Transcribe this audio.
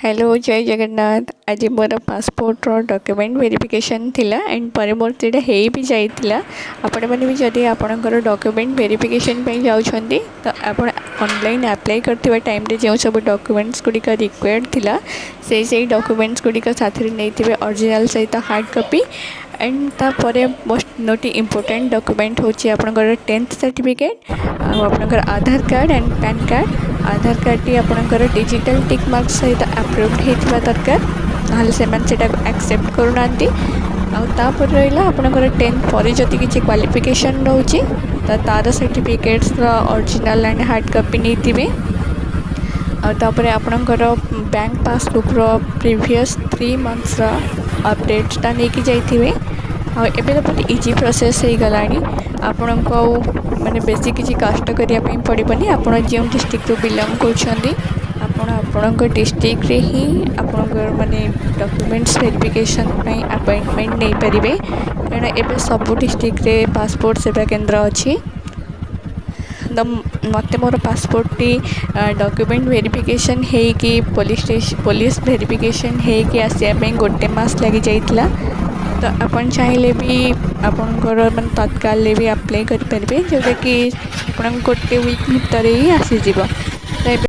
Hello जय जगन्नाथ। आज मोर passport document verification थिला एंड पर मोर सेटा हो भी जाइतिला। आपण मैंने भी जदि आपणकर डॉक्यूमेंट वेरिफिकेशन पे जाउछंदी तो आपण ऑनलाइन अप्लाई करथिबा टाइम रे जो सब डॉक्यूमेंट्स गुडी का रिक्वायर्ड थिला से डॉक्यूमेंट्स गुडी का साथ रे नैथिबे ओरिजिनल सहित हार्ड कॉपी एंड तापर मोस्ट नोट इम्पोर्टेंट डॉक्यूमेंट होची आपणकर 10th सर्टिफिकेट आपणकर Aadhaar card and PAN card. Aadhaar card टी आपणकर डिजिटल टिक मार्क सहित अप्रूव्ड होइथिबा दरकार नाले सेमान सेटा एक्सेप्ट करूनांती। आउर रहा आपणकर 10th पर जदि किसी क्वालिफिकेशन रोचे तो तार certificates original and hard copy नहीं आउे आपणकर बैंक पासबुक प्रीवियस 3 months अपडेट्सटा नहीं जाइए। एबे तो बहुत इजी प्रोसेस हो गला आपण को माने बेसी किसी कष्ट करने पड़ोनी। आपड़ जो डिस्ट्रिक्ट रू बिलंग कर डिस्ट्रिक्ट रे ही आपणकर माने डॉक्यूमेंट्स वेरिफिकेशन अपॉइंटमेंट नहीं पारे कारण एबे सब डिस्ट्रिक्ट रे पासपोर्ट सेवा केंद्र अच्छी। तो मत मोर पासपोर्ट टी डॉक्यूमेंट वेरिफिकेशन है कि पुलिस वेरिफिकेशन है कि आसवाई गोटे मास लगी जाइतिला। तो अपन चाहिए भी आपणकर मैं तत्काल भी अप्लाई करें जोटा कि आप गोटे वीक भितर ही आसीज।